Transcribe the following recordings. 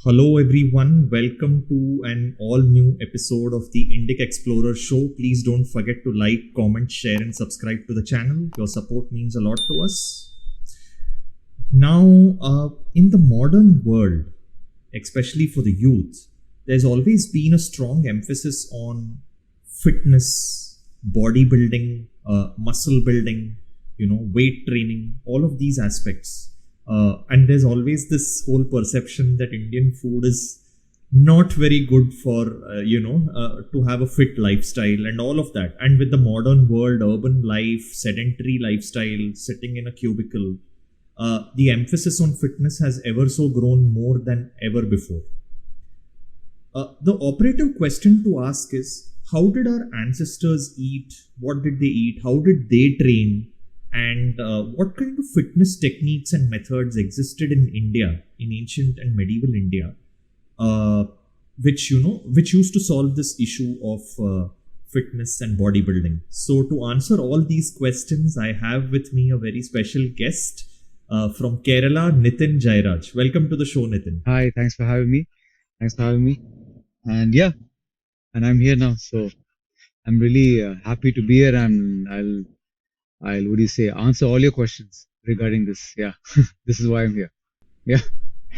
Hello, everyone. Welcome to an all new episode of the Indic Explorer Show. Please don't forget to like, comment, share, and subscribe to the channel. Your support means a lot to us. Now, in the modern world, especially for the youth, there's always been a strong emphasis on fitness, bodybuilding, muscle building, weight training, all of these aspects. And there's always this whole perception that Indian food is not very good for, to have a fit lifestyle and all of that. And with the modern world, urban life, sedentary lifestyle, sitting in a cubicle, the emphasis on fitness has ever so grown more than ever before. The operative question to ask is, how did our ancestors eat? What did they eat? How did they train? And what kind of fitness techniques and methods existed in India, in ancient and medieval India, which used to solve this issue of fitness and bodybuilding. So to answer all these questions, I have with me a very special guest from Kerala, Nithin Jyaraj. Welcome to the show, Nithin. Hi, thanks for having me. And yeah, and I'm here now. So I'm really happy to be here, and I'll answer all your questions regarding this. Yeah, this is why I'm here. Yeah.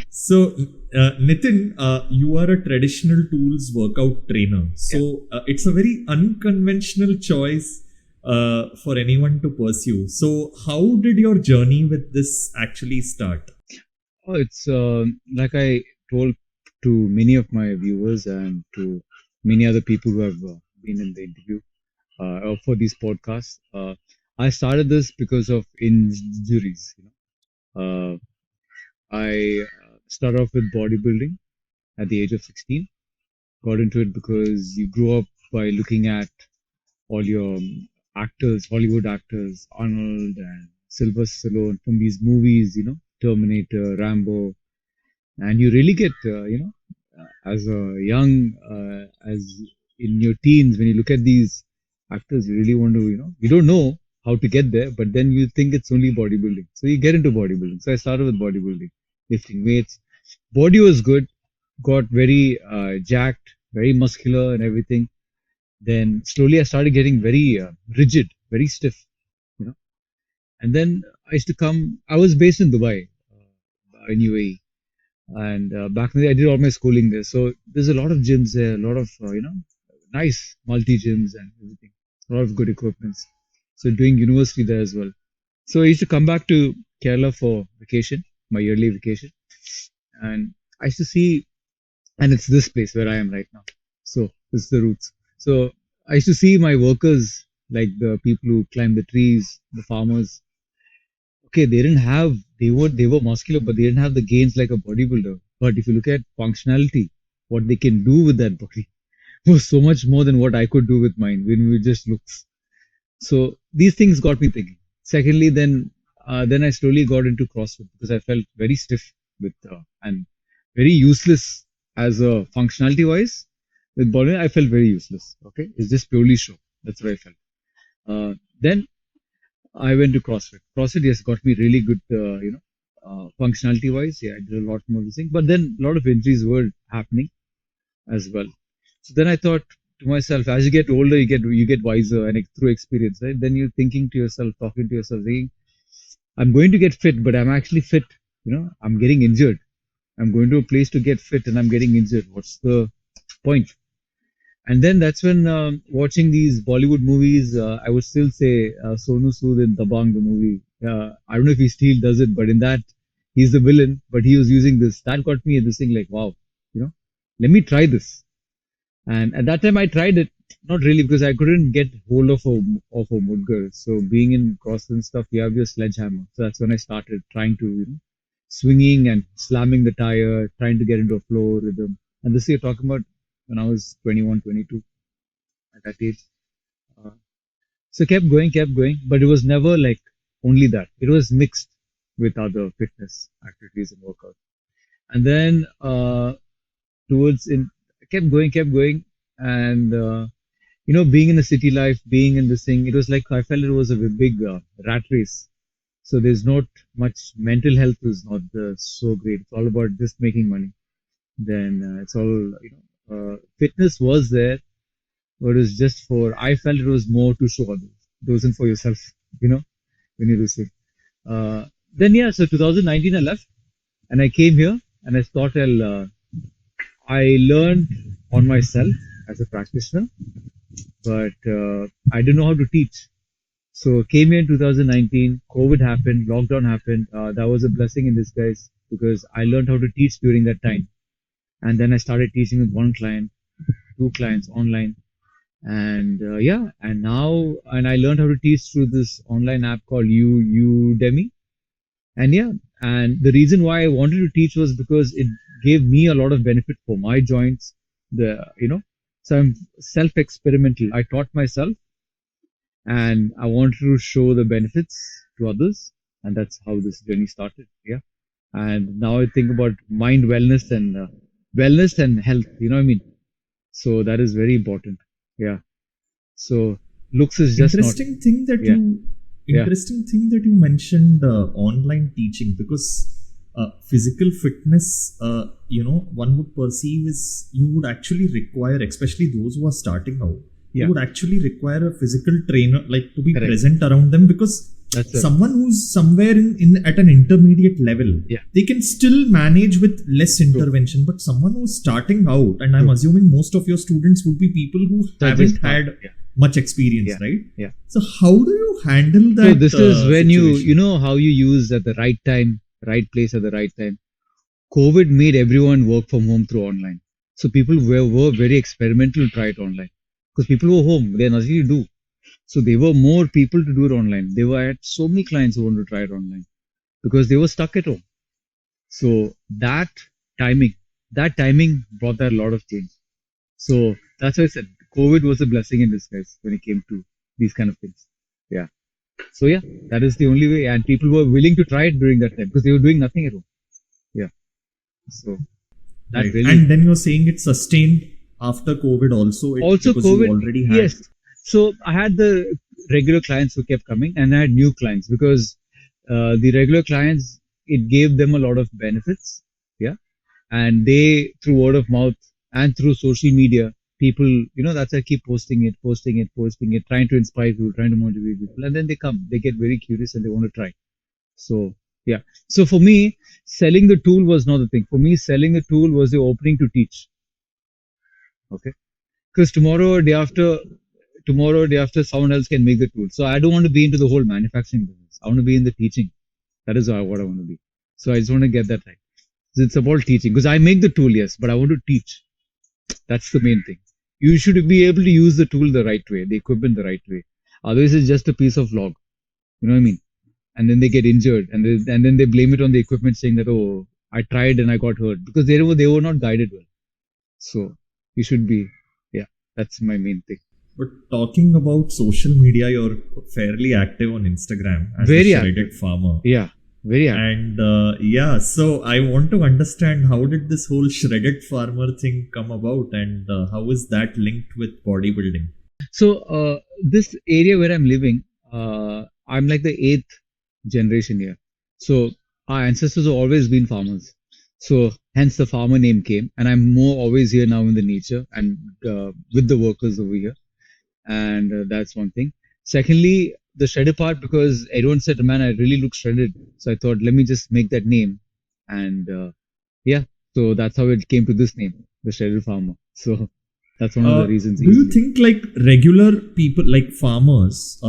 So, Nithin, you are a traditional tools workout trainer. So it's a very unconventional choice for anyone to pursue. So how did your journey with this actually start? Oh, it's like I told to many of my viewers and to many other people who have been in the interview for these podcasts. I started this because of injuries. I started off with bodybuilding at the age of 16. Got into it because you grew up by looking at all your actors, Hollywood actors, Arnold and Sylvester Stallone from these movies, Terminator, Rambo, and you really get, as a young, as in your teens, when you look at these actors, you really want to, you don't know how to get there, but then you think it's only bodybuilding. So you get into bodybuilding. So I started with bodybuilding, lifting weights. Body was good, got very jacked, very muscular and everything. Then slowly I started getting very rigid, very stiff, And then I was based in Dubai, in UAE. And back in the day, I did all my schooling there. So there's a lot of gyms there, a lot of, nice multi-gyms and everything, a lot of good equipments. So doing university there as well. So I used to come back to Kerala for vacation, my yearly vacation. And I used to see, and it's this place where I am right now. So this is the roots. So I used to see my workers, like the people who climb the trees, the farmers. Okay, they were muscular, but they didn't have the gains like a bodybuilder. But if you look at functionality, what they can do with that body was so much more than what I could do with mine when we just looks. So these things got me thinking. Secondly, then I slowly got into CrossFit because I felt very stiff with and very useless as a functionality wise. With body, I felt very useless. Okay, it's just purely show. That's what I felt. Then I went to CrossFit. CrossFit, yes, got me really good, functionality wise. Yeah, I did a lot more of this thing. But then a lot of injuries were happening as well. So then I thought to myself, as you get older, you get wiser and through experience, right? Then you're thinking to yourself, talking to yourself, saying, I'm going to get fit, but I'm actually fit. I'm getting injured. I'm going to a place to get fit and I'm getting injured. What's the point? And then that's when watching these Bollywood movies, I would still say Sonu Sood in Dabangg, the movie. I don't know if he still does it, but in that, he's the villain, but he was using this. That got me this thing like, wow, let me try this. And at that time, I tried it, not really because I couldn't get hold of a Muggar. So being in CrossFit and stuff, you have your sledgehammer. So that's when I started trying to, swinging and slamming the tire, trying to get into a flow rhythm. And this you're talking about when I was 21, 22 at that age. So kept going, but it was never like only that. It was mixed with other fitness activities and workouts. And then kept going, and being in a city life, being in this thing, it was like I felt it was a big rat race. So there's not much mental health is not so great. It's all about just making money. Then it's all, fitness was there, but it was just for, I felt it was more to show others. It wasn't for yourself, you know, when you receive. Then yeah, so 2019 I left and I came here and I thought I learned on myself as a practitioner, but I didn't know how to teach. So came here in 2019, COVID happened, lockdown happened. That was a blessing in disguise because I learned how to teach during that time. And then I started teaching with one client, two clients online. And yeah, and now, and I learned how to teach through this online app called Udemy. And yeah, and the reason why I wanted to teach was because it gave me a lot of benefit for my joints. So I'm self-experimental. I taught myself and I wanted to show the benefits to others, and that's how this journey started. Yeah, and now I think about mind wellness and health. You know what I mean? So that is very important. Yeah. So looks is just not. Interesting thing that Yeah. you Yeah. interesting thing that you mentioned online teaching, because physical fitness, one would perceive is you would actually require, especially those who are starting out, you Yeah. would actually require a physical trainer like to be Correct. present around them, because That's it. someone who's somewhere in at an intermediate level, Yeah. they can still manage with less intervention, but someone who's starting out, and I'm True. assuming most of your students would be people who So haven't just had yeah. much experience, Yeah. right? Yeah. So how do you handle that? So this is when situation? you know how you use at the right time, right place at the right time. COVID made everyone work from home through online. So people were very experimental to try it online because people were home. They had nothing to do. So there were more people to do it online. They were at so many clients who wanted to try it online because they were stuck at home. So timing, that timing brought that a lot of change. So that's why I said COVID was a blessing in disguise when it came to these kind of things. Yeah. So yeah, that is the only way. And people were willing to try it during that time because they were doing nothing at home. Yeah. So that Right. really. And then you're saying it sustained after COVID also, Also because you COVID, already had. yes. So I had the regular clients who kept coming and I had new clients because the regular clients, it gave them a lot of benefits. Yeah. And they, through word of mouth and through social media, people, that's why I keep posting it, trying to inspire people, trying to motivate people. And then they come, they get very curious and they want to try. So, yeah. So for me, selling the tool was not the thing. For me, selling the tool was the opening to teach. Okay. Because tomorrow, day after, someone else can make the tool. So I don't want to be into the whole manufacturing business. I want to be in the teaching. That is what I want to be. So I just want to get that right. So it's about teaching because I make the tool, yes, but I want to teach. That's the main thing. You should be able to use the tool the right way, the equipment the right way. Otherwise, it's just a piece of log. You know what I mean? And then they get injured, and then they blame it on the equipment, saying that, oh, I tried and I got hurt because they were not guided well. So you should be, yeah. That's my main thing. But talking about social media, you're fairly active on Instagram as Very a shredded active. farmer. Yeah, very active. And yeah, so I want to understand, how did this whole shredded farmer thing come about, and how is that linked with bodybuilding? So this area where I'm living, I'm like the eighth generation here. So our ancestors have always been farmers. So hence the farmer name came, and I'm more always here now in the nature and with the workers over here, and that's one thing. Secondly, the shredded part, because everyone said, man, I really look shredded. So I thought, let me just make that name, and yeah, so that's how it came to this name, the shredded farmer. So that's one of the reasons. Do you Easily. think like regular people, like farmers,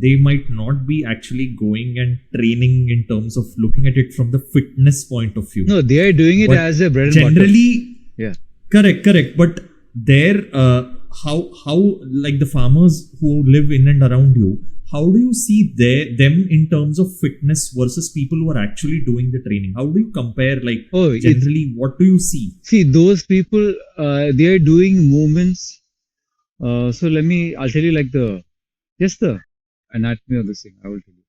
they might not be actually going and training in terms of looking at it from the fitness point of view? No, they are doing it But as their bread and butter. generally, Yeah. correct. But there, how like the farmers who live in and around you, how do you see them in terms of fitness versus people who are actually doing the training? How do you compare? Like Oh, it's, generally, what do you see? see, those people, they are doing movements. So I'll tell you like just the anatomy of this thing. I will tell you.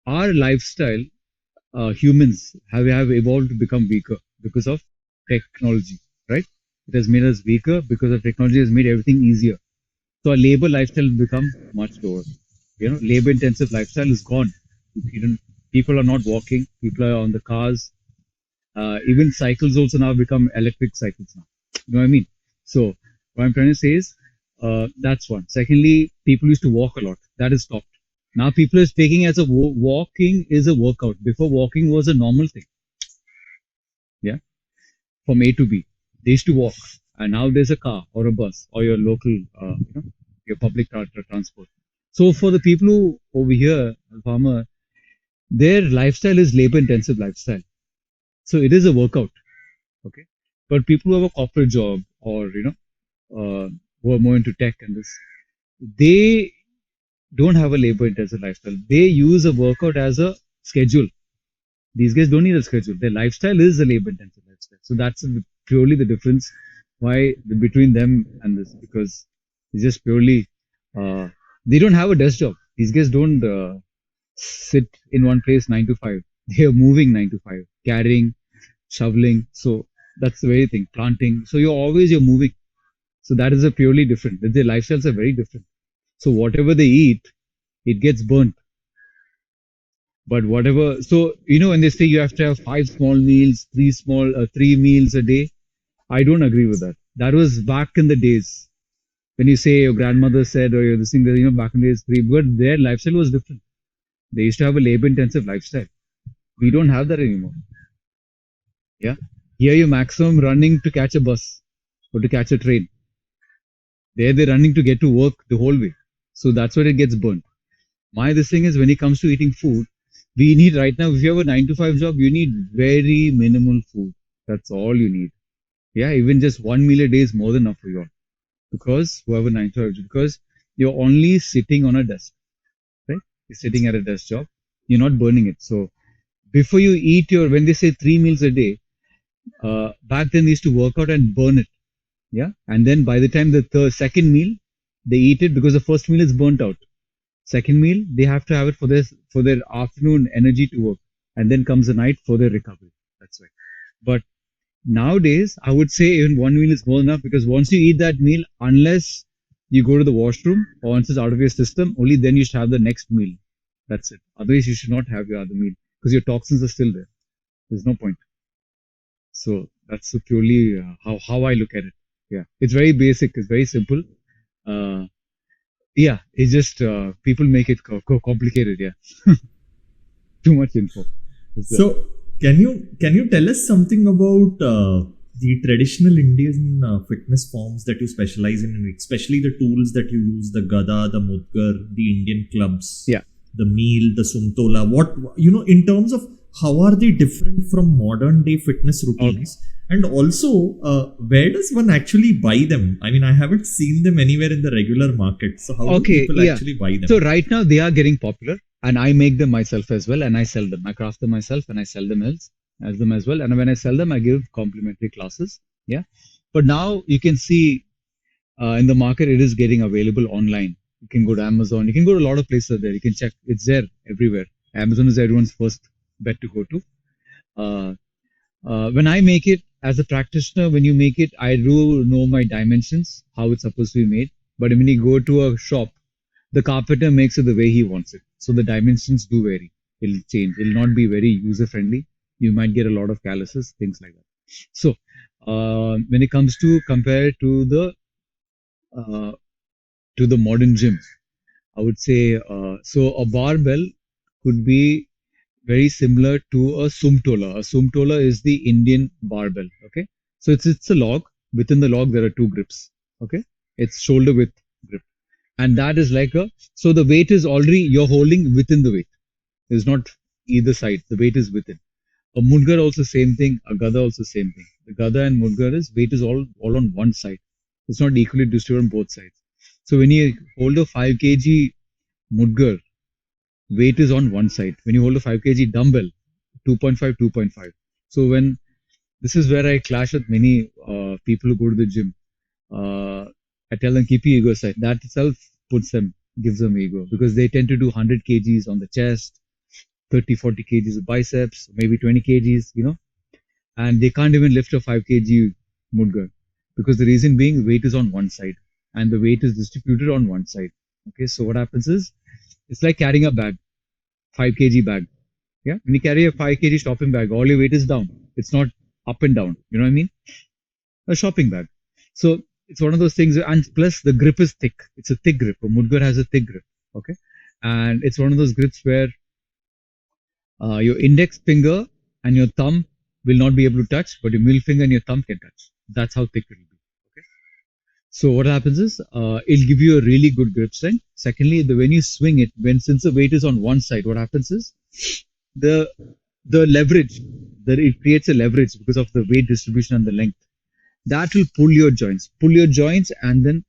Our lifestyle, humans have evolved to become weaker because of technology, right? It has made us weaker because of technology has made everything easier. So our labor lifestyle will become much lower. Labor intensive lifestyle is gone. You know, people are not walking. People are on the cars. Even cycles also now become electric cycles now. You know what I mean? So what I'm trying to say is that's one. Secondly, people used to walk a lot. That is stopped. Now people is taking as a walking is a workout. Before walking was a normal thing. Yeah, from A to B. They used to walk, and now there's a car or a bus or your local, your public transport. So for the people who over here, farmer, their lifestyle is labor-intensive lifestyle. So it is a workout. Okay, but people who have a corporate job or who are more into tech and this, they don't have a labor-intensive lifestyle. They use a workout as a schedule. These guys don't need a schedule. Their lifestyle is a labor-intensive lifestyle. So that's purely the difference between them and this, because it's just purely they don't have a desk job. These guys don't sit in one place 9 to 5. They are moving 9 to 5, carrying, shoveling. So that's the very thing. Planting. So you're moving. So that is a purely different. Their lifestyles are very different. So whatever they eat, it gets burnt. But whatever, so when they say you have to have 5 small meals, three meals a day, I don't agree with that. That was back in the days when you say your grandmother said, or you're this thing that back in the days three, but their lifestyle was different. They used to have a labor-intensive lifestyle. We don't have that anymore. Yeah, here you maximum running to catch a bus or to catch a train. There they're running to get to work the whole way. So that's where it gets burnt. This thing is when it comes to eating food, we need right now, if you have a 9 to 5 job, you need very minimal food. That's all you need. Yeah, even just one meal a day is more than enough for you all. Because whoever 9 to 5 job, because you're only sitting on a desk, right? You're sitting at a desk job. You're not burning it. So before you eat when they say 3 meals a day, back then they used to work out and burn it. Yeah. And then by the time the second meal, they eat it because the first meal is burnt out. Second meal, they have to have it for their afternoon energy to work, and then comes the night for their recovery. That's right. But nowadays, I would say even one meal is more enough, because once you eat that meal, unless you go to the washroom or once it's out of your system, only then you should have the next meal. That's it. Otherwise, you should not have your other meal because your toxins are still there. There's no point. So that's purely how I look at it. Yeah, it's very basic. It's very simple. Uh, yeah, it's just people make it complicated. Yeah, too much info. So can you tell us something about the traditional Indian fitness forms that you specialize in, and especially the tools that you use, the Gadha, the Muggar, the Indian clubs, Yeah. the meal, the sumtola? What, in terms of how are they different from modern day fitness routines? And also, where does one actually buy them? I mean, I haven't seen them anywhere in the regular market. So how do people actually buy them? So right now they are getting popular, and I make them myself as well, and I sell them. I craft them myself, and I sell them as well. And when I sell them, I give complimentary classes. Yeah. But now you can see in the market, it is getting available online. You can go to Amazon. You can go to a lot of places there. You can check. It's there everywhere. Amazon is everyone's first bet to go to. When I make it as a practitioner, when you make it, I do know my dimensions, how it's supposed to be made. But when you go to a shop, the carpenter makes it the way he wants it. So the dimensions do vary. It'll change. It'll not be very user friendly. You might get a lot of calluses, things like that. So when it comes to compare uh, to the modern gym, I would say so a barbell could be very similar to a sumtola. A sumtola is the Indian barbell. Okay, so it's a log. Within the log there are two grips. Okay, it's shoulder width grip, and that is like so the weight is already you're holding within the weight. It's not either side. The weight is within. A Muggar also same thing. A Gadha also same thing. The Gadha and Muggar is weight is all on one side. It's not equally distributed on both sides. So when you hold a 5 kg Muggar, weight is on one side. When you hold a 5 kg dumbbell, 2.5, 2.5. So when this is where I clash with many people who go to the gym. I tell them keep your ego aside. That itself gives them ego, because they tend to do 100 kgs on the chest, 30, 40 kgs of biceps, maybe 20 kgs, and they can't even lift a 5 kg Muggar, because the reason being weight is on one side and the weight is distributed on one side. Okay, so what happens is it's like carrying a bag, 5 kg bag. Yeah, when you carry a 5 kg shopping bag, all your weight is down. It's not up and down. You know what I mean? A shopping bag. So it's one of those things, and plus the grip is thick. It's a thick grip. A Muggar has a thick grip. Okay, and it's one of those grips where your index finger and your thumb will not be able to touch, but your middle finger and your thumb can touch. That's how thick it will be. Okay. So what happens is it'll give you a really good grip strength. Secondly, when you swing it, since the weight is on one side, what happens is the the leverage that it creates a leverage because of the weight distribution and the length that will pull your joints, and then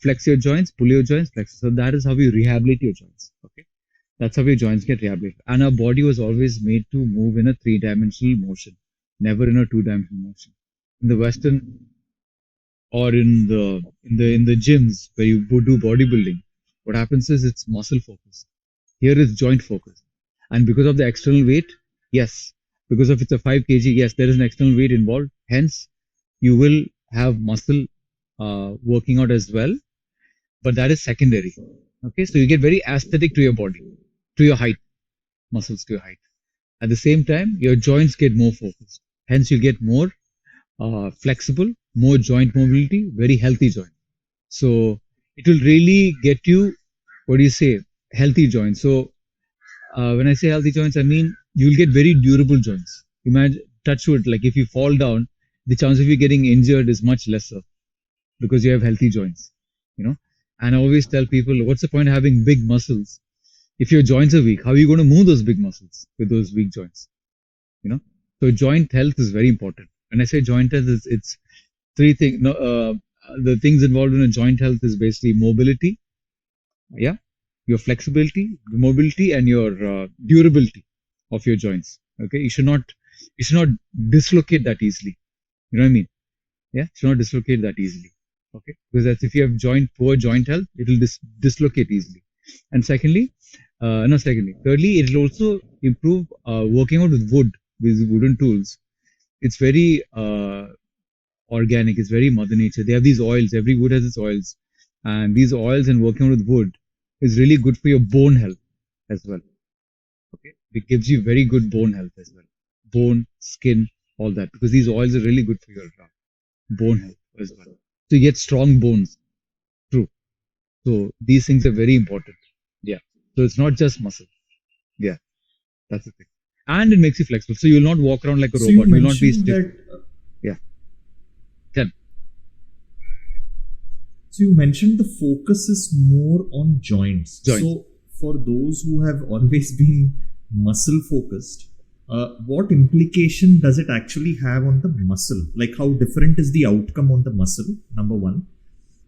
flex your joints, pull your joints, flex. So that is how you rehabilitate your joints. Okay, that's how your joints get rehabilitated. And our body was always made to move in a three-dimensional motion, never in a two-dimensional motion. In the Western or in the gyms where you do bodybuilding, what happens is it's muscle focused. Here is joint focused, and because of the external weight, yes, because of it's a 5 kg, yes, there is an external weight involved. Hence, you will have muscle working out as well, but that is secondary. Okay, so you get very aesthetic to your body, to your height, muscles to your height. At the same time, your joints get more focused. Hence, you get more flexible, more joint mobility, very healthy joint. So it will really get you, what do you say, healthy joints. So when I say healthy joints, I mean you'll get very durable joints. Imagine, touch wood, like if you fall down, the chance of you getting injured is much lesser because you have healthy joints, you know. And I always tell people, what's the point of having big muscles if your joints are weak? How are you going to move those big muscles with those weak joints? You know. So joint health is very important. When I say joint health, it's three things. No, the things involved in a joint health is basically mobility, yeah, your flexibility, mobility, and your durability of your joints. Okay, you should not dislocate that easily. You know what I mean? Yeah, should not dislocate that easily. Okay, because that's if you have poor joint health, it will dislocate easily. And secondly, no, secondly, thirdly, it will also improve working out with wooden tools. It's very organic. It's very mother nature. They have these oils. Every wood has its oils, and these oils and working out with wood is really good for your bone health as well. Okay, it gives you very good bone health as well, bone, skin, all that, because these oils are really good for your bone health as well. So you get strong bones. True. So these things are very important. Yeah. So it's not just muscle. Yeah, that's the thing. And it makes you flexible. So you'll not walk around like a So you robot. You'll not be mentioned stiff. that. Yeah. Tell. So you mentioned the focus is more on joints. Joints. So for those who have always been muscle focused, what implication does it actually have on the muscle? Like how different is the outcome on the muscle? Number one.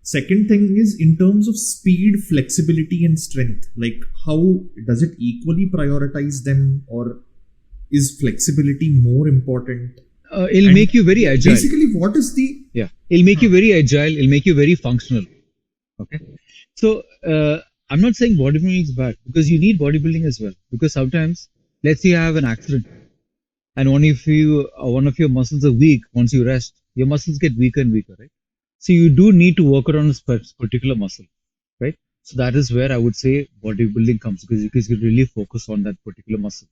Second thing is in terms of speed, flexibility, and strength. Like how does it equally prioritize them, or is flexibility more important? It'll make you very agile. Basically, what is the It'll make you very agile. It'll make you very functional. Okay. So I'm not saying bodybuilding is bad, because you need bodybuilding as well. Because sometimes, let's say you have an accident, and one of your muscles are weak. Once you rest, your muscles get weaker and weaker, right? So you do need to work around a particular muscle, right? So that is where I would say bodybuilding comes, because you really focus on that particular muscle.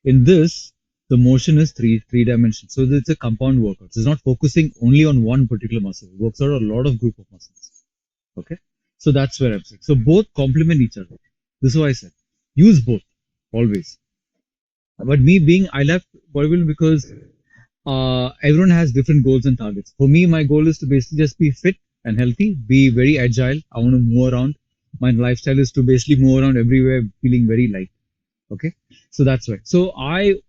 In this, the motion is three dimensions. So it's a compound workout. It's not focusing only on one particular muscle. It works out a lot of group of muscles. Okay. So that's where I'm saying. So both complement each other. This is why I said use both always. But I left bodybuilding because everyone has different goals and targets. For me, my goal is to basically just be fit and healthy, be very agile. I want to move around. My lifestyle is to basically move around everywhere, feeling very light. Okay, so that's why. So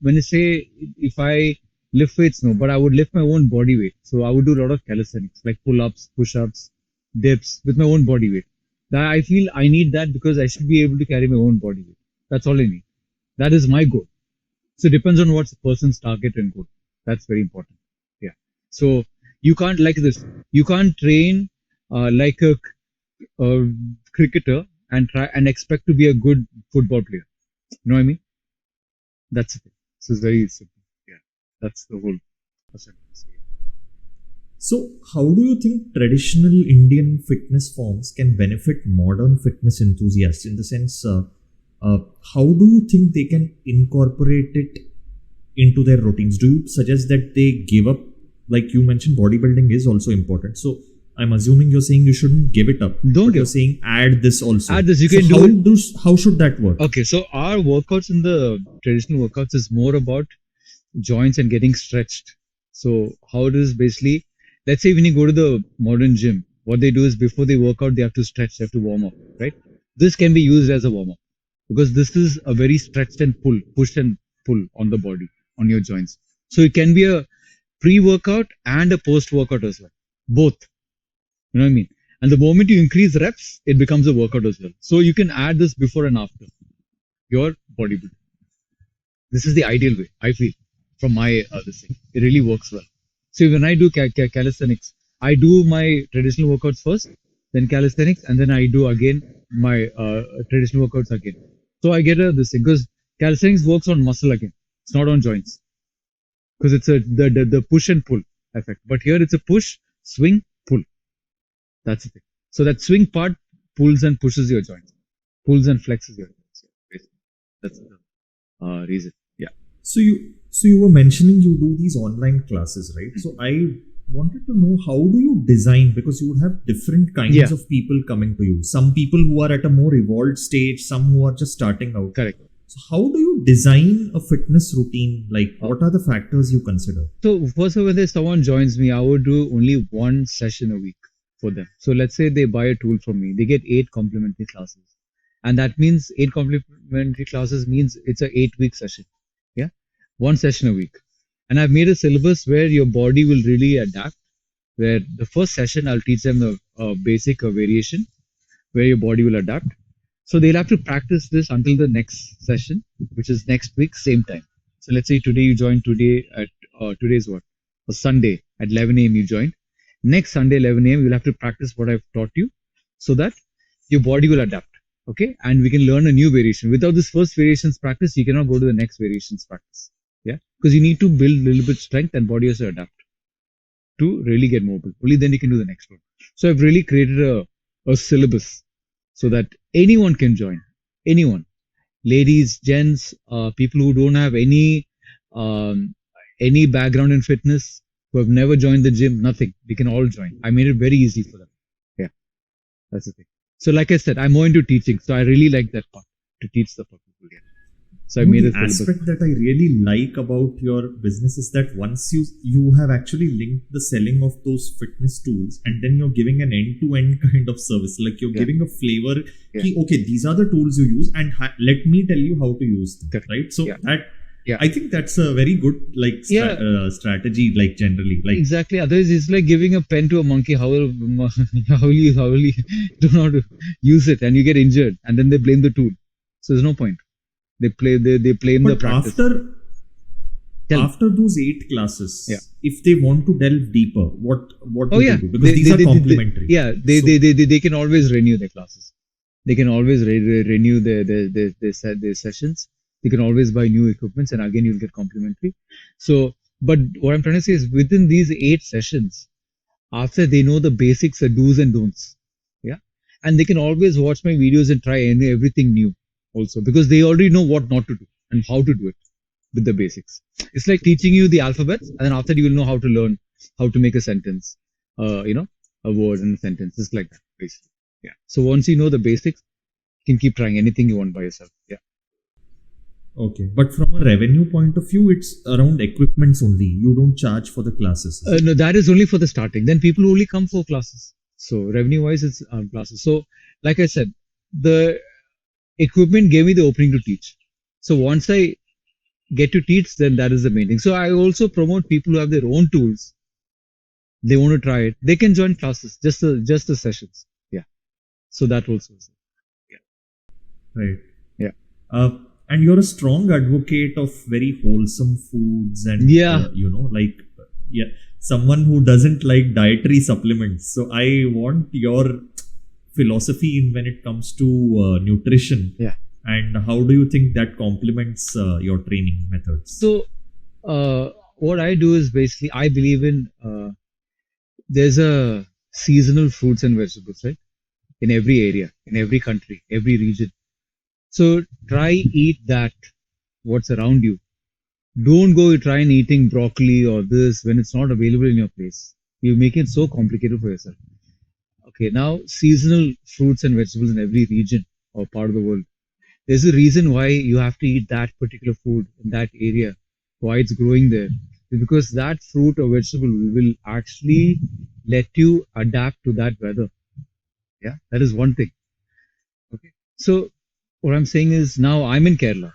when I say if I lift weights, no, but I would lift my own body weight. So I would do a lot of calisthenics, like pull-ups, push-ups, dips with my own body weight. That I feel I need that because I should be able to carry my own body weight. That's all I need. That is my goal. So it depends on what's the person's target and goal. That's very important. Yeah. So you can't like this. You can't train like a cricketer and try and expect to be a good football player. You know what I mean? That's it. So it's very simple. Yeah. That's the whole sentence. So, how do you think traditional Indian fitness forms can benefit modern fitness enthusiasts? In the sense, uh, how do you think they can incorporate it into their routines? Do you suggest that they give up? Like you mentioned, bodybuilding is also important. So I'm assuming you're saying you shouldn't give it up. Don't but give you're up. saying add this also. Add this, you so can how do it. how should that work? Okay, so our workouts in the traditional workouts is more about joints and getting stretched. So how it is basically, let's say when you go to the modern gym, what they do is before they work out, they have to stretch, they have to warm up, right? This can be used as a warm up because this is a very stretched and push and pull on the body, on your joints. So it can be a pre-workout and a post-workout as well, both. You know what I mean? And the moment you increase reps, it becomes a workout as well. So you can add this before and after your bodybuilding. This is the ideal way, I feel, from my this thing. It really works well. So when I do calisthenics, I do my traditional workouts first, then calisthenics, and then I do again my traditional workouts again. So I get this thing because calisthenics works on muscle again. It's not on joints because it's the push and pull effect. But here it's a push, swing, pull. That's the thing. So that swing part pulls and pushes your joints, pulls and flexes your joints. Basically. That's the reason. Yeah. So you were mentioning you do these online classes, right? So I wanted to know, how do you design, because you would have different kinds Yeah. of people coming to you. Some people who are at a more evolved stage, some who are just starting out. Correct. So how do you design a fitness routine? Like, what are the factors you consider? So first of all, when someone joins me, I would do only one session a week for them. So let's say they buy a tool from me, they get 8 complimentary classes. And that means 8 complimentary classes means it's a 8-week session. Yeah. One session a week. And I've made a syllabus where your body will really adapt, where the first session I'll teach them a basic variation where your body will adapt. So they'll have to practice this until the next session, which is next week, same time. So let's say today you join today at today's what? A Sunday at 11 a.m. you joined. Next Sunday 11 a.m. you'll have to practice what I've taught you, so that your body will adapt. Okay, and we can learn a new variation. Without this first variations practice, you cannot go to the next variations practice. Yeah, because you need to build a little bit strength, and body has to adapt to really get mobile. Only then you can do the next one. So I've really created a syllabus so that anyone can join. Anyone, ladies, gents, people who don't have any background in fitness, who have never joined the gym, nothing. We can all join. I made it very easy for them. Yeah, that's the thing. So like I said, I'm more into teaching, so I really like that part, to teach the people. Yeah. So I made The a syllabus. aspect that I really like about your business is that once you have actually linked the selling of those fitness tools, and then you're giving an end-to-end kind of service. Like you're giving a flavor. Yeah. Ki, okay, these are the tools you use, and let me tell you how to use them. Correct. Right. So Yeah. that. Yeah. I think that's a very good strategy. Like generally, like Exactly. Otherwise, it's like giving a pen to a monkey. How will you do not use it, and you get injured, and then they blame the tool. So there's no point. They blame the but practice. after those 8 classes, Yeah. if they want to delve deeper, what do yeah, they do? Because these are complementary. they can always renew their classes. They can always renew their sessions. You can always buy new equipments, and again you'll get complimentary. So, but what I'm trying to say is, within these 8 sessions, after they know the basics, the do's and don'ts, yeah, and they can always watch my videos and try everything new also, because they already know what not to do and how to do it with the basics. It's like teaching you the alphabets, and then after you will know how to learn how to make a sentence, a word in a sentence. It's like that, basically. Yeah. So once you know the basics, you can keep trying anything you want by yourself. Yeah. Okay, but from a revenue point of view, it's around equipments only. You don't charge for the classes. No, that is only for the starting. Then people only come for classes. So revenue-wise, it's classes. So like I said, the equipment gave me the opening to teach. So once I get to teach, then that is the main thing. So I also promote people who have their own tools. They want to try it. They can join classes, just the sessions. Yeah. So that also is. Right. Yeah. And you're a strong advocate of very wholesome foods, and someone who doesn't like dietary supplements. So I want your philosophy in when it comes to nutrition. Yeah. And how do you think that complements your training methods? So what I do is basically, I believe in there's a seasonal fruits and vegetables, right? In every area, in every country, every region. So try eat that what's around you. Don't go try and eating broccoli or this when it's not available in your place. You make it so complicated for yourself. Okay, now seasonal fruits and vegetables in every region or part of the world. There's a reason why you have to eat that particular food in that area, why it's growing there. It's because that fruit or vegetable will actually let you adapt to that weather. Yeah, that is one thing. Okay. So what I'm saying is now I'm in Kerala.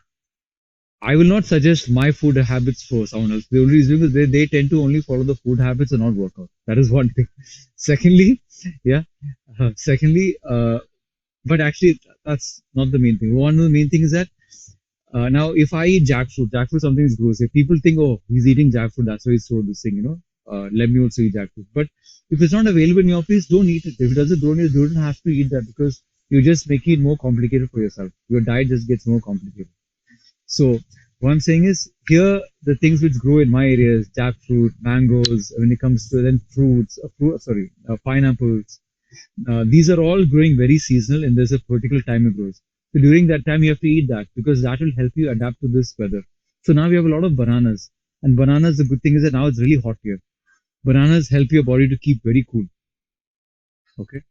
I will not suggest my food habits for someone else. The only reason is they tend to only follow the food habits and not work out. That is one thing. Secondly, yeah. Secondly, but actually that's not the main thing. One of the main thing is that now if I eat jackfruit something is gross. If people think, oh, he's eating jackfruit, that's why he's so this thing, let me also eat jackfruit. But if it's not available in your place, don't eat it. If it doesn't, you don't have to eat that because you're just making it more complicated for yourself. Your diet just gets more complicated. So what I'm saying is here the things which grow in my area is jackfruit, mangoes. When it comes to then pineapples. These are all growing very seasonal, and there's a particular time it grows. So during that time, you have to eat that because that will help you adapt to this weather. So now we have a lot of bananas, and bananas. The good thing is that now it's really hot here. Bananas help your body to keep very cool. Okay,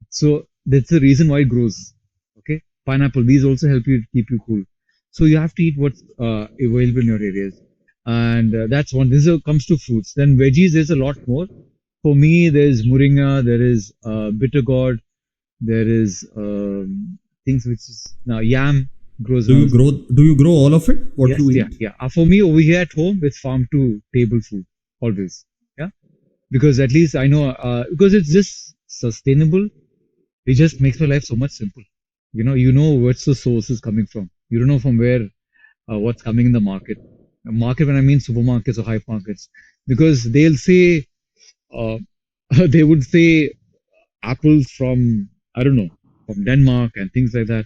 so that's the reason why it grows. Okay, pineapple. These also help you to keep you cool. So you have to eat what's available in your areas, and that's one. This comes to fruits. Then veggies. There's a lot more. For me, there's moringa. There is bitter gourd. There is things which is now yam grows Do you around. grow? Do you grow all of it? What Yes, you yeah, eat? yeah. For me, over here at home, it's farm to table food always. Yeah, because at least I know because it's just sustainable. It just makes my life so much simple. You know what's the source is coming from. You don't know from where what's coming in the market. A market when I mean supermarkets or hypermarkets, because they'll say uh, they would say apples from I don't know from Denmark and things like that.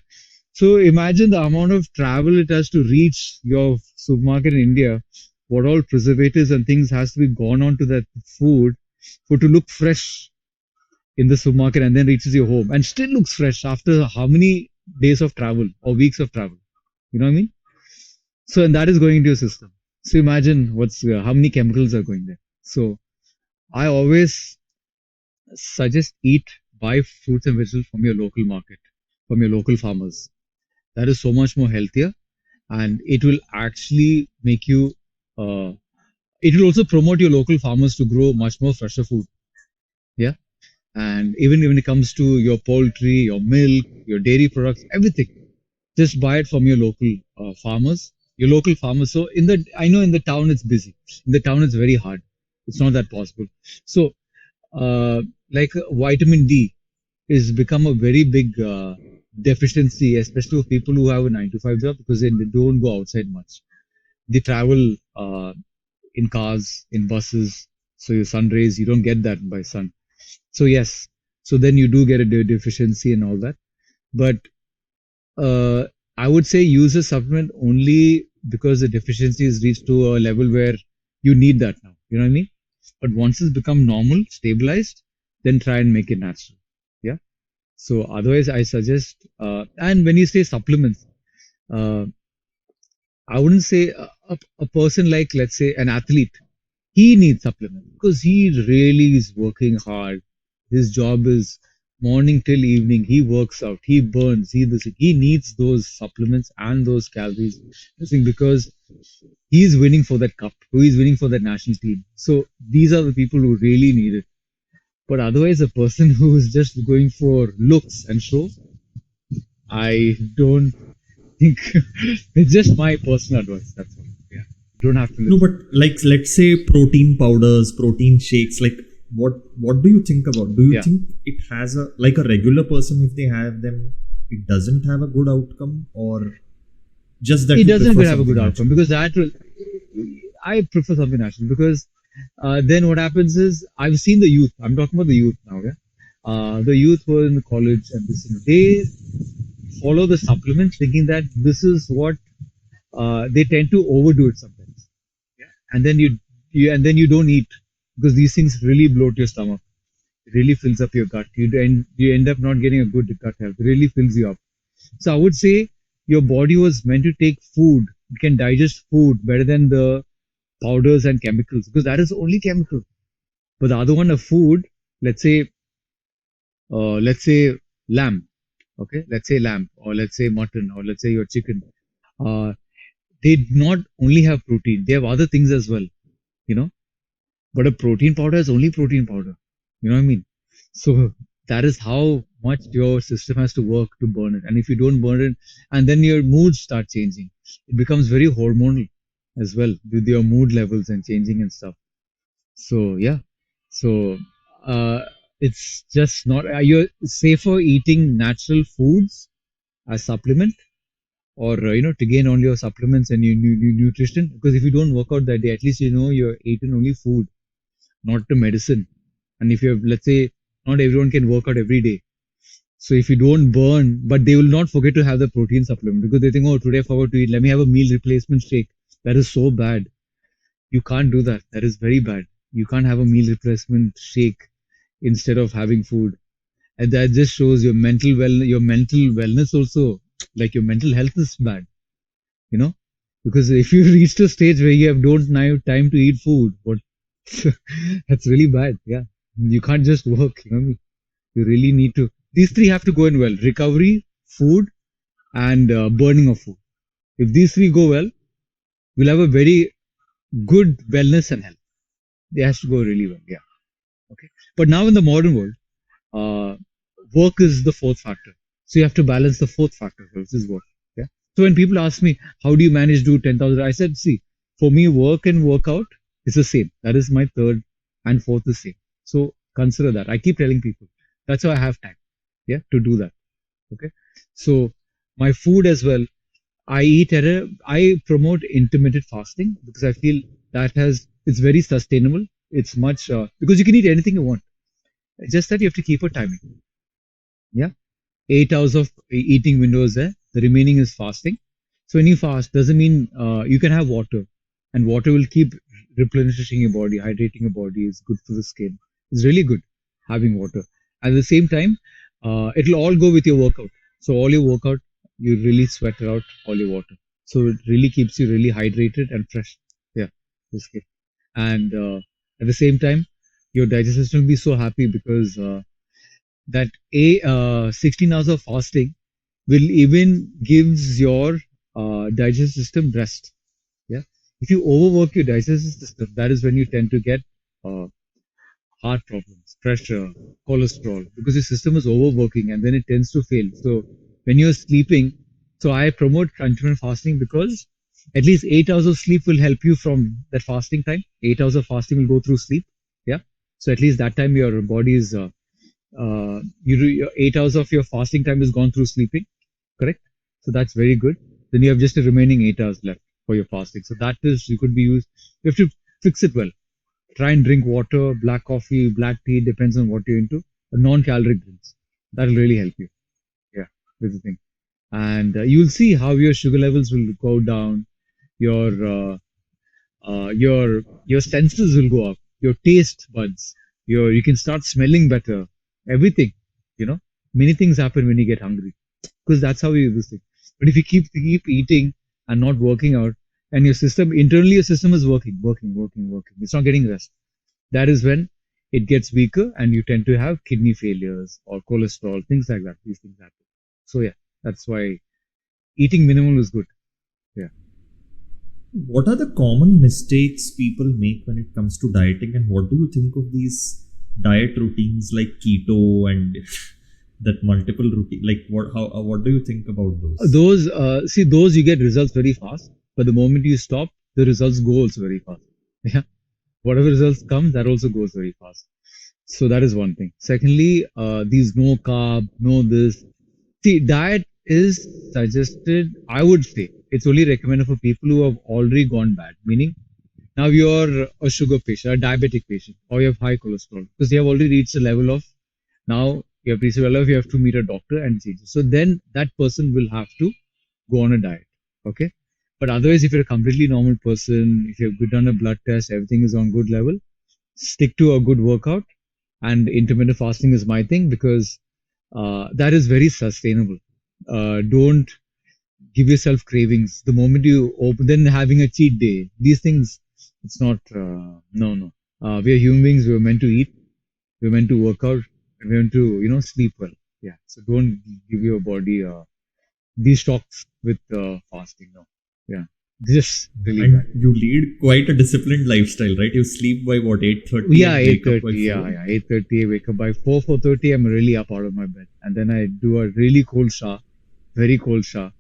So imagine the amount of travel it has to reach your supermarket in India. What all preservatives and things has to be gone on to that food for to look fresh in the supermarket and then reaches your home and still looks fresh after how many days of travel or weeks of travel. You know what I mean? So and that is going into your system. So imagine what's how many chemicals are going there. So I always suggest buy fruits and vegetables from your local market, from your local farmers. That is so much more healthier, and it will actually make you. Uh, it will also promote your local farmers to grow much more fresher food. Yeah, and even when it comes to your poultry, your milk, your dairy products, everything, just buy it from your local farmers. Your local farmers. So I know in the town it's busy. In the town it's very hard. It's not that possible. So uh, like vitamin D is become a very big deficiency, especially for people who have a 9 to 5 job because they don't go outside much. They travel in cars, in buses. So your sun rays, you don't get that by sun. So yes, so then you do get a deficiency and all that. But uh, I would say use a supplement only because the deficiency is reached to a level where you need that now. You know what I mean? But once it's become normal, stabilized, then try and make it natural. Yeah. So otherwise, I suggest, and when you say supplements, uh, I wouldn't say a person like, let's say, an athlete, he needs supplements because he really is working hard. His job is morning till evening. He works out, he burns, he needs those supplements and those calories. I think because he's winning for that cup, who is winning for that national team. So these are the people who really need it. But otherwise, a person who is just going for looks and show, I don't think it's just my personal advice. That's all. Yeah, you don't have to No, listen. but like let's say protein powders, protein shakes. Like what do you think about? Do you Yeah, think it has a like a regular person if they have them, it doesn't have a good outcome, or just that it you doesn't prefer have a good something outcome natural? because that will. I prefer something natural because then what happens is I've seen the youth. I'm talking about the youth now. Yeah, the youth who are in the college and this, they follow the supplements thinking that this is what they tend to overdo it sometimes. Yeah. And then you don't eat because these things really bloat your stomach. It really fills up your gut. You end up not getting a good gut health. It really fills you up. So I would say your body was meant to take food. It can digest food better than the powders and chemicals because that is only chemical. But the other one, a food, let's say, let's say lamb, okay, let's say lamb, or let's say mutton, or let's say your chicken. Uh, they not only have protein, they have other things as well, you know. But a protein powder is only protein powder. You know what I mean? So that is how much your system has to work to burn it. And if you don't burn it, and then your moods start changing, it becomes very hormonal as well with your mood levels and changing and stuff. So yeah, so uh, it's just not. You're safer eating natural foods as supplement, or to gain on your supplements and your nutrition. Because if you don't work out that day, at least you know you're eating only food, not the medicine. And if you have, let's say, not everyone can work out every day. So if you don't burn, but they will not forget to have the protein supplement because they think, oh, today I forgot to eat. Let me have a meal replacement shake. That is so bad. You can't do that. That is very bad. You can't have a meal replacement shake instead of having food. And that just shows your mental wellness also, like your mental health is bad, you know, because if you reach to a stage where you have don't now have time to eat food, what that's really bad. Yeah, you can't just work. You know, you really need to. These three have to go in well: recovery, food, and burning of food. If these three go well, you'll have a very good wellness and health. They has to go really well. Yeah. Okay. But now in the modern world, uh, work is the fourth factor. So you have to balance the fourth factor, which is work. Yeah. So when people ask me, how do you manage to do 10,000? I said, see, for me, work and workout is the same. That is my third and fourth is same. So consider that. I keep telling people that's how I have time. Yeah. To do that. Okay. So my food as well. I promote intermittent fasting because I feel it's very sustainable. It's much, because you can eat anything you want. It's just that you have to keep a timing. Yeah. 8 hours of eating window is there. The remaining is fasting. So when you fast, doesn't mean you can have water, and water will keep replenishing your body, hydrating your body. Is good for the skin. It's really good having water. At the same time, it'll all go with your workout. So all your workout, you really sweat out all your water. So it really keeps you really hydrated and fresh. Yeah, this skin. And at the same time, your digestive system will be so happy because that 16 hours of fasting will even gives your digestive system rest. Yeah, if you overwork your digestive system, that is when you tend to get uh, heart problems, pressure, cholesterol, because your system is overworking and then it tends to fail. So when you're sleeping, so I promote intermittent fasting because at least 8 hours of sleep will help you from that fasting time. 8 hours of fasting will go through sleep. Yeah, so at least that time your body is your 8 hours of your fasting time is gone through sleeping, correct? So that's very good. Then you have just the remaining 8 hours left for your fasting. So that is you could be used. You have to fix it well. Try and drink water, black coffee, black tea, depends on what you're into. Non-caloric drinks. That'll really help you. Yeah, that's the thing. And you'll see how your sugar levels will go down. Your your senses will go up. Your taste buds. You can start smelling better. Everything. You know, many things happen when you get hungry because that's how we do this thing. But if you keep eating and not working out, and your system internally, your system is working. It's not getting rest. That is when it gets weaker, and you tend to have kidney failures or cholesterol, things like that. These things happen. So yeah, that's why eating minimal is good. Yeah. What are the common mistakes people make when it comes to dieting, and what do you think of these diet routines like keto and that multiple routine? Like, what do you think about those? Those you get results very fast, but the moment you stop, the results go also very fast. Yeah, whatever results come, that also goes very fast. So that is one thing. Secondly, these no carb, no this. See, diet is suggested. I would say it's only recommended for people who have already gone bad. Meaning, now you're a sugar patient, a diabetic patient, or you have high cholesterol because you have already reached a level of now you have reached a level of you have to meet a doctor and change it. So then that person will have to go on a diet. Okay. But otherwise, if you're a completely normal person, if you've done a blood test, everything is on good level, stick to a good workout. And intermittent fasting is my thing because that is very sustainable. Don't. give yourself cravings. The moment you open, then having a cheat day. These things, it's not. No, no. We are human beings. We're meant to eat. We're meant to work out. And we're meant to, sleep well. Yeah. So don't give your body these shocks with fasting. No. Yeah. Just really And bad. you lead quite a disciplined lifestyle, right? You sleep by what, 8:30 Yeah, and eight wake up by thirty. Yeah, 4? yeah, 8:30. I wake up by 4:30. I'm really up out of my bed, and then I do a really cold shower, very cold shower.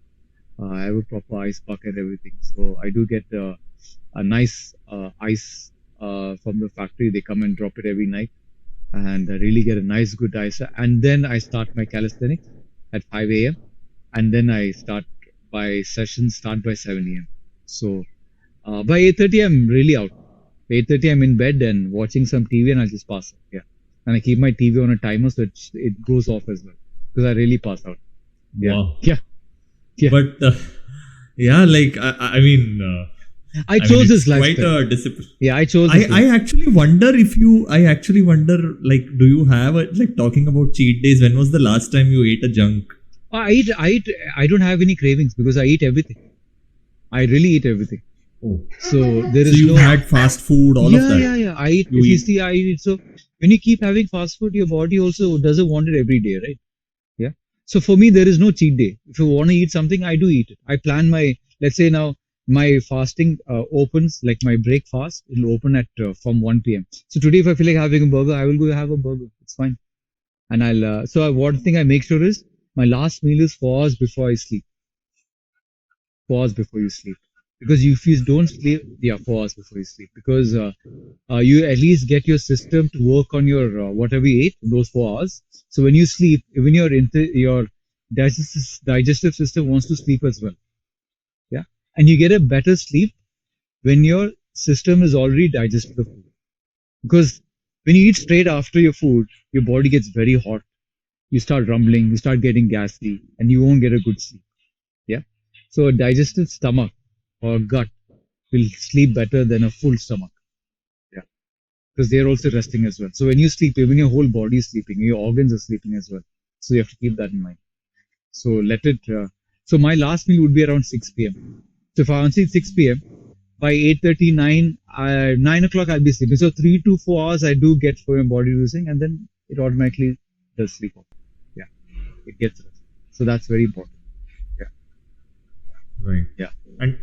I have a proper ice bucket and everything. So I do get a nice ice from the factory. They come and drop it every night, and I really get a nice good ice. And then I start my calisthenics at 5 a.m. And then I start by sessions start by 7 a.m. So by 8:30 I'm really out. By 8:30 I'm in bed and watching some TV and I'll just pass out. Yeah, and I keep my TV on a timer so it goes off as well because I really pass out. Yeah, Wow. yeah, yeah. But yeah, like I I mean, chose it's this quite lifestyle. a discipline. Yeah, I chose I, this I lifestyle. actually wonder if you, I actually wonder, like, do you have a, like, talking about cheat days, when was the last time you ate a junk? I don't have any cravings because I eat everything. I really eat everything. Oh, So there so is you've no. had fast food, all of Yeah, that. yeah, yeah. I eat. You If you eat. see, I eat. So when you keep having fast food, your body also doesn't want it every day, right? Yeah. So for me, there is no cheat day. If you want to eat something, I do eat it. I plan my. Let's say now my fasting opens like my break fast. It'll open at from 1 p.m. So today, if I feel like having a burger, I will go have a burger. It's fine. And I'll. One thing I make sure is my last meal is 4 hours before I sleep. 4 hours before you sleep. Because if you don't sleep, yeah, 4 hours before you sleep. Because you at least get your system to work on your whatever you ate in those 4 hours. So when you sleep, even your digestive system wants to sleep as well. Yeah, and you get a better sleep when your system is already digested the food. Because when you eat straight after your food, your body gets very hot. You start rumbling, you start getting gassy, and you won't get a good sleep. Yeah. So a digested stomach or gut will sleep better than a full stomach. Yeah. Because they're also resting as well. So when you sleep, even your whole body is sleeping, your organs are sleeping as well. So you have to keep that in mind. So let it. So my last meal would be around 6 p.m. So if I answer 6 p.m. by 8:30, 9 o'clock I'll be sleeping. So 3 to 4 hours I do get for my body losing, and then it automatically does sleep off. Yeah, it gets rest. So that's very important. Yeah, Right. yeah. And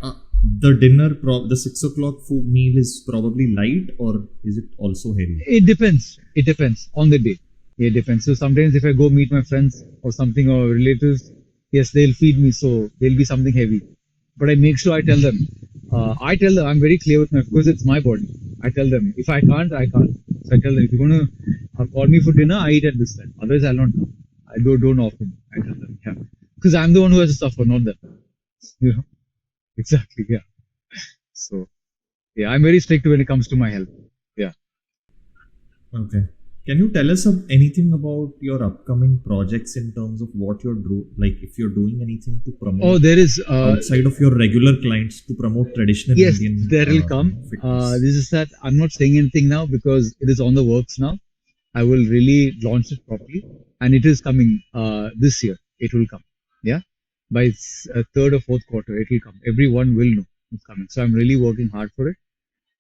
the dinner, the 6 o'clock food meal is probably light, or is it also heavy? It depends. It depends on the day. It depends. So sometimes if I go meet my friends or something or relatives, yes, they'll feed me. So there'll be something heavy. But I make sure I tell them. I tell them I'm very clear with my because it's my body. I tell them if I can't, I can't. So I tell them if you're gonna call me for dinner, I eat at this time. Otherwise, I'll not come. I don't offer. I tell them, yeah, because I'm the one who has to suffer, not them. You know exactly. Yeah. So yeah, I'm very strict when it comes to my health. Yeah. Okay. Can you tell us anything about your upcoming projects in terms of what you're like if you're doing anything to Oh, promote there is. outside of your regular clients to promote traditional Yes, Indian there will come. fitness? This is that I'm not saying anything now because it is on the works now. I will really launch it properly, and it is coming this year. It will come. Yeah, by third or fourth quarter, it will come. Everyone will know it's coming. So I'm really working hard for it,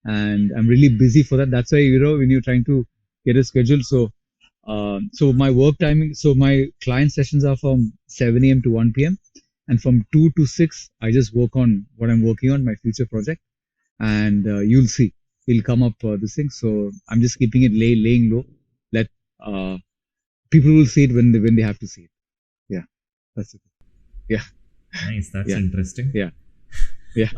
and I'm really busy for that. That's why when you're trying to get a schedule. So my work timing. So my client sessions are from 7 a.m. to 1 p.m. and from 2 to 6, I just work on what I'm working on, my future project, and you'll see it'll come up this thing. So I'm just keeping it laying low. Let uh, people will see it when they have to see it. Yeah, that's it. Yeah, Nice, that's yeah, interesting. yeah, yeah.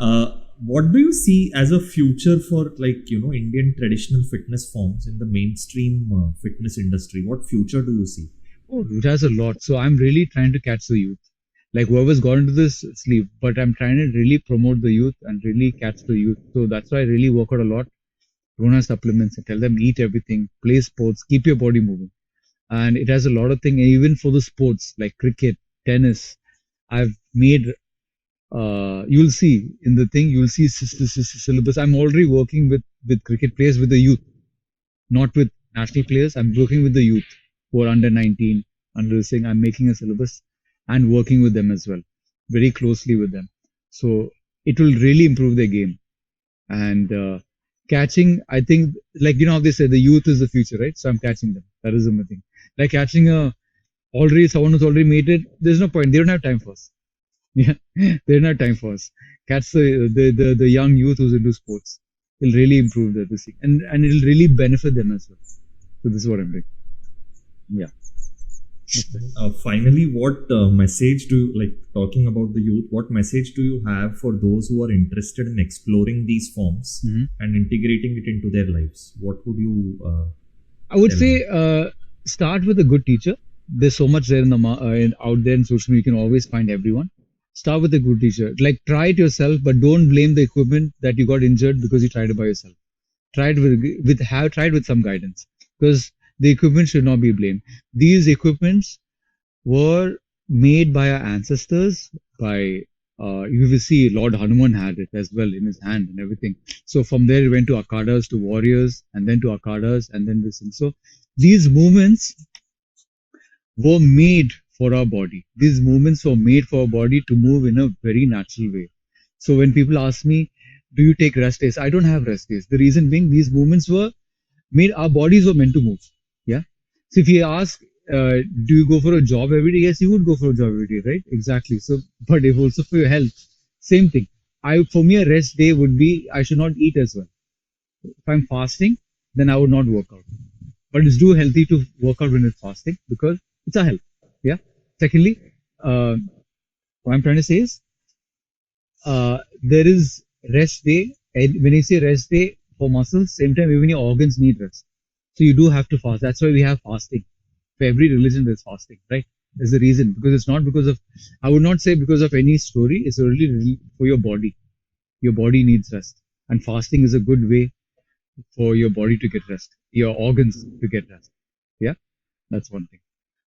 What do you see as a future for, like, Indian traditional fitness forms in the mainstream fitness industry? What future do you see? Oh, it has a lot. So I'm really trying to catch the youth. Like whoever's got into this sleep, but I'm trying to really promote the youth and really catch the youth. So that's why I really work out a lot. Don't have supplements and tell them eat everything, play sports, keep your body moving. And it has a lot of things, even for the sports like cricket, tennis. I've made you'll see in the thing, you'll see syllabus. I'm already working with cricket players with the youth, not with national players. I'm working with the youth who are under 19, under this thing. I'm making a syllabus and working with them as well. very closely with them. So it will really improve their game. And catching, I think, like how they say the youth is the future, right? So I'm catching them. That is the thing. Like catching a already someone who's already made it. There's no point. They don't have time for us. Yeah, they don't have time for us. Catch the young youth who's into sports. It'll really improve this thing, and it'll really benefit them as well. So this is what I'm doing. Yeah. That's it. Finally, what message do you, like, talking about the youth, what message do you have for those who are interested in exploring these forms Mhm. and integrating it into their lives? What would you I would tell say them? start with a good teacher. There's so much there out there in social media. You can always find everyone. Start with a good teacher. Like try it yourself, but don't blame the equipment that you got injured because you tried it by yourself. Try it try it with some guidance because the equipment should not be blamed. These equipments were made by our ancestors. By you will see Lord Hanuman had it as well in his hand and everything. So from there it went to akadas to warriors and then to akadas and then this thing. So these movements were made for our body. These movements were made for our body to move in a very natural way. So when people ask me, do you take rest days? I don't have rest days. The reason being these movements were made, our bodies were meant to move. Yeah. So if you ask, do you go for a job every day? Yes, you would go for a job every day, right? Exactly. So, but if also for your health, same thing. For me, a rest day would be I should not eat as well. If I'm fasting, then I would not work out. But it's too healthy to work out when it's fasting because it's a health. Yeah. Secondly, uh, what I'm trying to say is there is rest day. And when you say rest day for muscles, same time even your organs need rest. So you do have to fast. That's why we have fasting. For every religion, there's fasting, right? There's a reason because it's not because of. I would not say because of any story. It's really for your body. Your body needs rest, and fasting is a good way for your body to get rest, your organs to get rest. Yeah, that's one thing.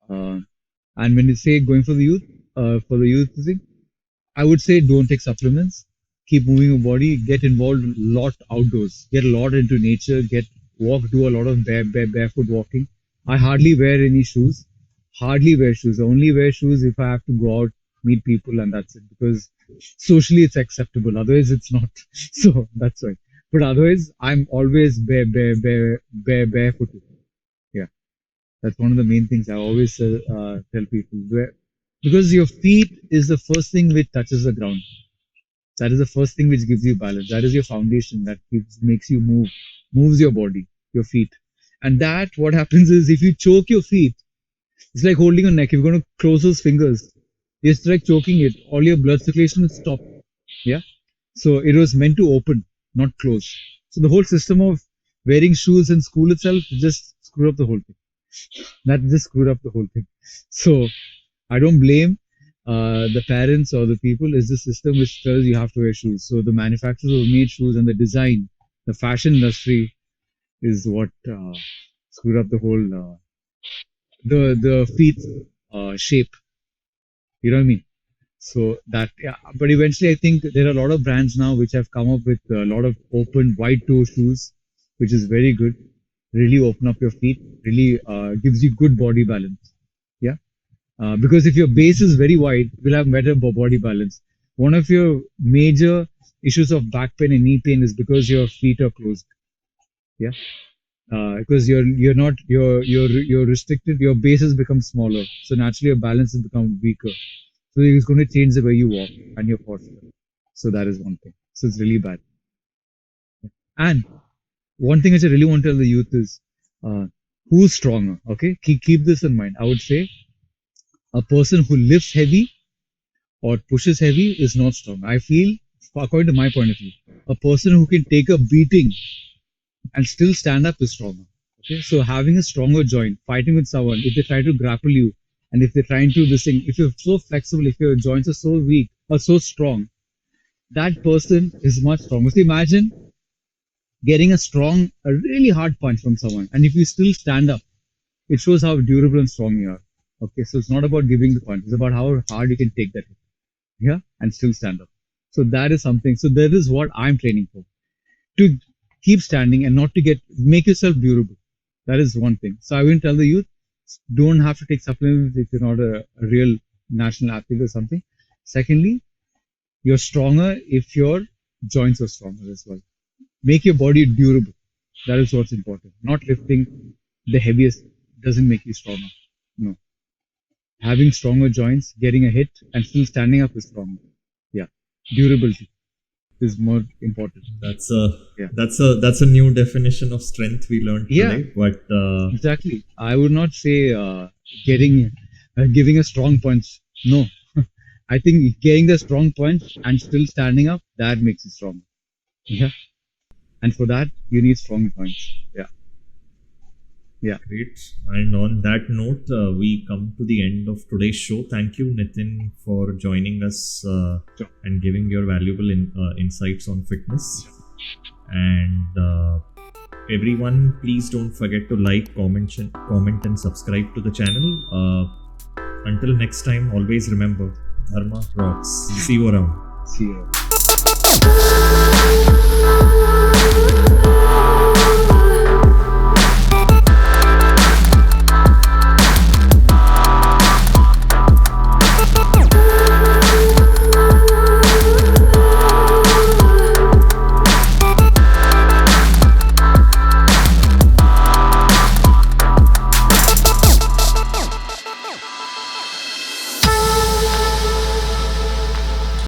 Uh, and when you say going for the youth thing, I would say don't take supplements. Keep moving your body. Get involved a lot outdoors. Get a lot into nature. Do a lot of barefoot walking. I hardly wear any shoes. Hardly wear shoes. I only wear shoes if I have to go out, meet people, and that's it. Because socially it's acceptable. Otherwise, it's not. So that's why. But otherwise, I'm always barefooted. Yeah, that's one of the main things I always tell people. Because your feet is the first thing which touches the ground. That is the first thing which gives you balance. That is your foundation that makes you move, moves your body, your feet. And that, what happens is if you choke your feet, it's like holding your neck. If you're going to close those fingers, it's like choking it. All your blood circulation will stop. Yeah. So it was meant to open, not close. So the whole system of wearing shoes in school itself just screwed up the whole thing. That just screwed up the whole thing. So I don't blame the parents or the people. It's the system which tells you have to wear shoes. So the manufacturers who made shoes and the design, the fashion industry is what screwed up the whole the feet shape. You know what I mean? So that yeah. But eventually, I think there are a lot of brands now which have come up with a lot of open wide toe shoes, which is very good. Really open up your feet. Really gives you good body balance. Yeah. Because if your base is very wide, you'll have better body balance. One of your major issues of back pain and knee pain is because your feet are closed. Yeah, because you're not you're restricted. Your base has become smaller, so naturally your balance has become weaker. So it's going to change the way you walk and your posture. So that is one thing. So it's really bad. And one thing which I really want to tell the youth is, who's stronger? Okay, keep this in mind. I would say a person who lifts heavy or pushes heavy is not strong. I feel, according to my point of view, a person who can take a beating and still stand up is stronger. Okay, so having a stronger joint, fighting with someone, if they try to grapple you, and if they're trying to this thing, if you're so flexible, if your joints are so weak or so strong, that person is much stronger. So imagine getting a really hard punch from someone, and if you still stand up, it shows how durable and strong you are. Okay, so it's not about giving the punch; it's about how hard you can take that hit. Yeah, and still stand up. So that is something. So that is what I'm training for, to keep standing and not to make yourself durable. That is one thing. So I will tell the youth, don't have to take supplements if you're not a real national athlete or something. Secondly, you're stronger if your joints are stronger as well. Make your body durable. That is what's important. Not lifting the heaviest doesn't make you stronger. No. Having stronger joints, getting a hit, and still standing up is stronger. Yeah. Durability is more important. That's a Yeah. that's a new definition of strength we learned Yeah. today. But Exactly. I would not say getting giving a strong punch. No. I think getting the strong punch and still standing up, that makes you strong. Yeah. And for that, you need strong joints. Yeah. Yeah. great. And on that note, we come to the end of today's show. Thank you, Nithin, for joining us Sure. and giving your valuable insights on fitness. And everyone, please don't forget to like, comment, and subscribe to the channel. Until next time, always remember, Dharma rocks. See you around. See you.